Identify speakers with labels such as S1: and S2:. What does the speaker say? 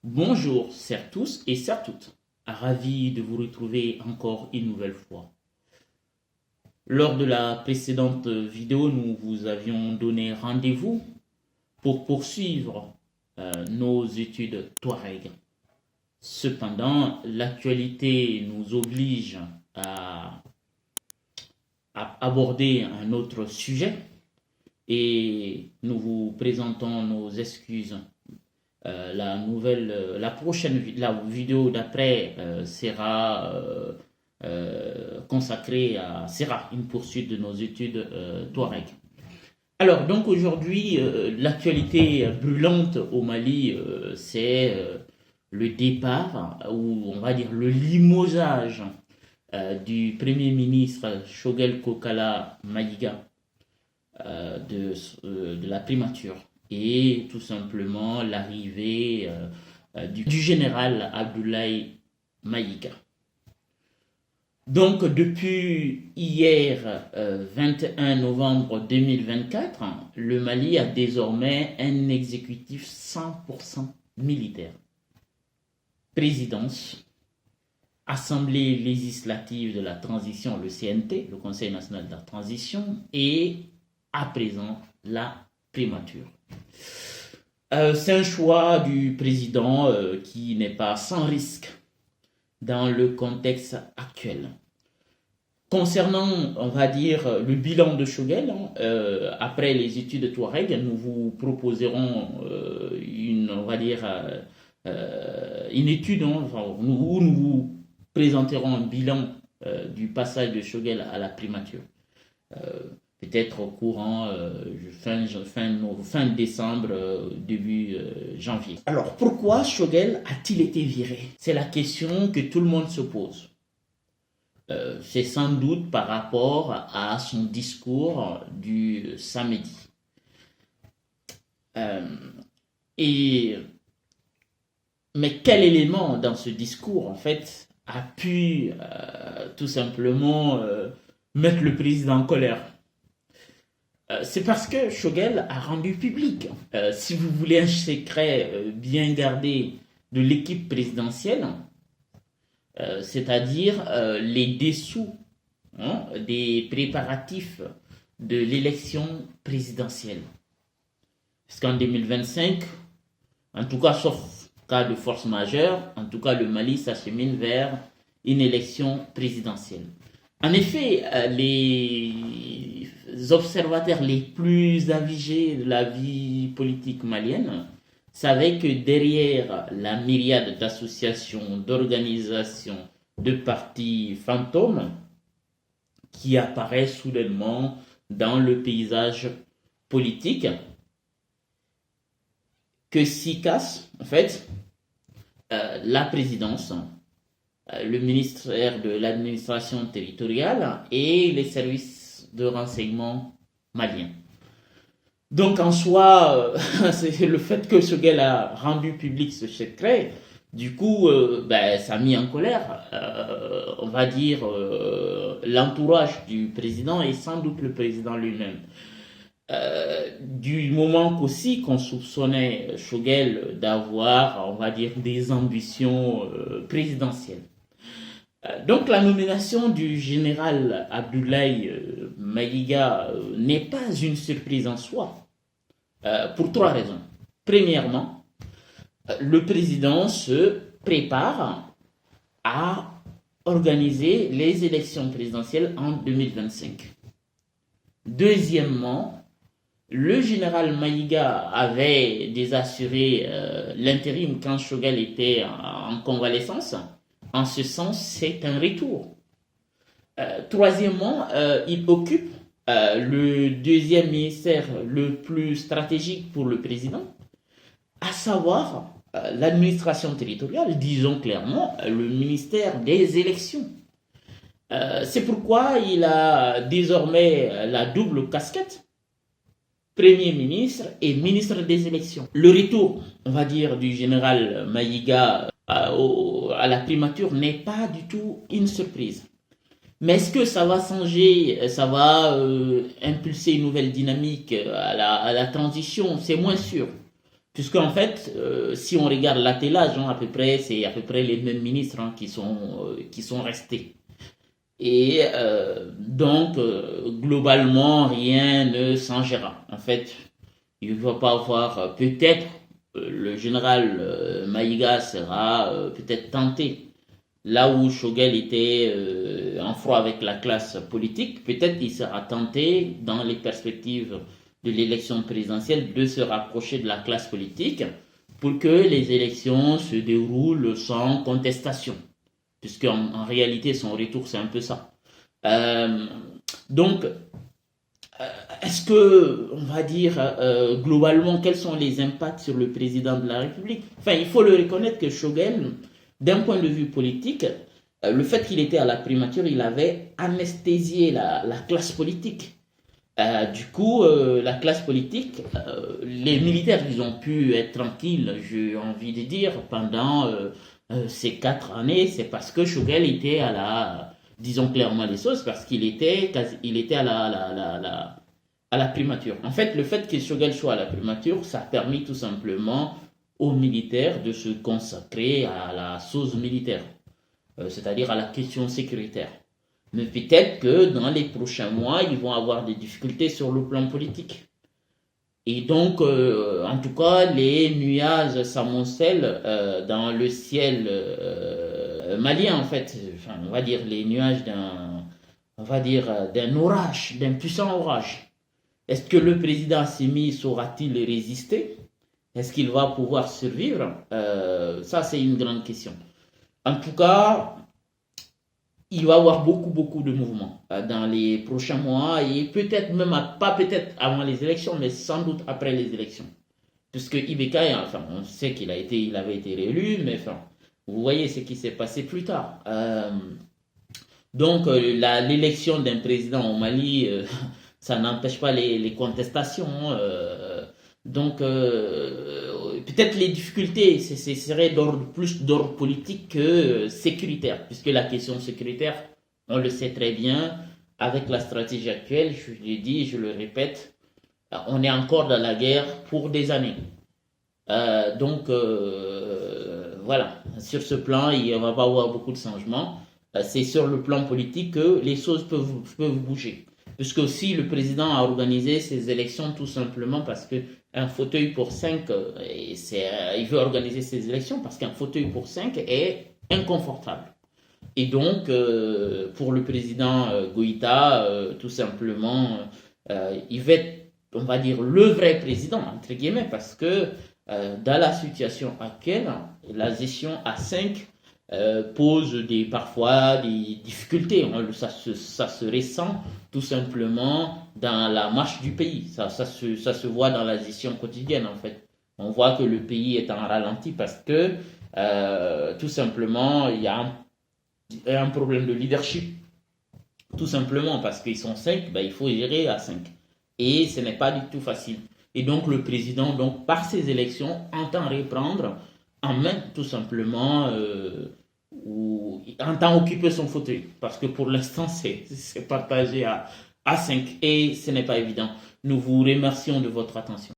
S1: Bonjour, chers tous et chers toutes. Ravi de vous retrouver encore une nouvelle fois. Lors de la précédente vidéo, nous vous avions donné rendez-vous pour poursuivre nos études Touareg. Cependant, l'actualité nous oblige à, à aborder un autre sujet et nous vous présentons nos excuses. La vidéo d'après sera une poursuite de nos études Touareg. Alors, donc aujourd'hui, l'actualité brûlante au Mali, c'est le départ, ou on va dire le limogeage du Premier ministre Choguel Kokala Maïga de la primature et tout simplement l'arrivée du général Abdoulaye Maïga. Donc depuis hier 21 novembre 2024, le Mali a désormais un exécutif 100% militaire. Présidence, Assemblée législative de la transition, le CNT, le Conseil national de la transition, et à présent la primature. C'est un choix du président qui n'est pas sans risque dans le contexte actuel. Concernant, on va dire, le bilan de Choguel, après les études de Touareg, nous vous proposerons une étude où nous vous présenterons un bilan du passage de Choguel à la primature. Peut-être au courant fin décembre, début janvier. Alors, pourquoi Choguel a-t-il été viré? C'est la question que tout le monde se pose. C'est sans doute par rapport à son discours du samedi. Mais quel élément dans ce discours, en fait, a pu tout simplement mettre le président en colère? C'est parce que Choguel a rendu public, si vous voulez un secret bien gardé de l'équipe présidentielle, c'est-à-dire les dessous des préparatifs de l'élection présidentielle. Parce qu'en 2025, en tout cas sauf cas de force majeure, en tout cas le Mali s'achemine vers une élection présidentielle. En effet, les observateurs les plus avisés de la vie politique malienne savaient que derrière la myriade d'associations, d'organisations, de partis fantômes qui apparaissent soudainement dans le paysage politique, que s'y casse en fait la présidence, le ministère de l'administration territoriale et les services de renseignement maliens. Donc en soi, c'est le fait que ce gars a rendu public ce secret, du coup, ça a mis en colère, on va dire, l'entourage du président et sans doute le président lui-même. Du moment qu'aussi qu'on soupçonnait Choguel d'avoir, on va dire, des ambitions présidentielles. Donc la nomination du général Abdoulaye Maïga n'est pas une surprise en soi, pour trois raisons. Premièrement, le président se prépare à organiser les élections présidentielles en 2025. Deuxièmement, le général Maïga avait désassuré l'intérim quand Choguel était en convalescence. En ce sens, c'est un retour. Troisièmement, il occupe le deuxième ministère le plus stratégique pour le président, à savoir l'administration territoriale, disons clairement, le ministère des élections. C'est pourquoi il a désormais la double casquette, Premier ministre et ministre des élections. Le retour, on va dire, du général Maïga à la primature n'est pas du tout une surprise. Mais est-ce que ça va changer, ça va impulser une nouvelle dynamique à la transition? C'est moins sûr. Puisqu'en fait, si on regarde l'attelage, hein, c'est à peu près les mêmes ministres hein, qui sont restés. Et donc, globalement, rien ne changera. En fait, il ne va pas avoir, peut-être, le général Maïga sera peut-être tenté. Là où Choguel était en froid avec la classe politique, peut-être il sera tenté, dans les perspectives de l'élection présidentielle, de se rapprocher de la classe politique pour que les élections se déroulent sans contestation. Puisqu'en réalité, son retour, c'est un peu ça. Euh, donc, est-ce que, on va dire, globalement, quels sont les impacts sur le président de la République? Enfin, il faut le reconnaître que Choguel, d'un point de vue politique, le fait qu'il était à la primature, il avait anesthésié la classe politique. Du coup, la classe politique, les militaires, ils ont pu être tranquilles, j'ai envie de dire, pendant ces 4 années. C'est parce que Choguel était à la, disons clairement les choses, parce il était à la primature. En fait, le fait que Choguel soit à la primature, ça a permis tout simplement aux militaires de se consacrer à la chose militaire, c'est-à-dire à la question sécuritaire. Mais peut-être que dans les prochains mois, ils vont avoir des difficultés sur le plan politique. Et donc, en tout cas, les nuages s'amoncellent dans le ciel malien, en fait. Enfin, on va dire les nuages on va dire, d'un orage, d'un puissant orage. Est-ce que le président Assimi saura-t-il résister? Est-ce qu'il va pouvoir survivre? Ça, c'est une grande question. En tout cas, il va y avoir beaucoup de mouvements dans les prochains mois et peut-être même, pas peut-être avant les élections, mais sans doute après les élections. Puisque Ibeka, enfin, on sait il avait été réélu, mais enfin, vous voyez ce qui s'est passé plus tard. Donc, l'élection d'un président au Mali, ça n'empêche pas les contestations. Donc, peut-être les difficultés, ce serait plus d'ordre politique que sécuritaire, puisque la question sécuritaire, on le sait très bien, avec la stratégie actuelle, je l'ai dit, je le répète, on est encore dans la guerre pour des années. Donc, voilà, sur ce plan, il ne va pas avoir beaucoup de changements. C'est sur le plan politique que les choses peuvent bouger. Puisque aussi le président a organisé ses élections tout simplement parce que un fauteuil pour 5, il veut organiser ses élections parce qu'un fauteuil pour 5 est inconfortable. Et donc, pour le président Goïta, tout simplement, il va être, on va dire, le vrai président, entre guillemets, parce que dans la situation actuelle, la gestion à 5 pose parfois des difficultés. Ça se ressent tout simplement dans la marche du pays. Ça se voit dans la gestion quotidienne en fait. On voit que le pays est en ralenti parce que tout simplement il y a un problème de leadership. Tout simplement parce qu'ils sont 5, ben, il faut gérer à 5. Et ce n'est pas du tout facile. Et donc le président, donc, par ces élections, entend reprendre en main tout simplement ou entend occuper son fauteuil. Parce que pour l'instant, c'est partagé à 5 et ce n'est pas évident. Nous vous remercions de votre attention.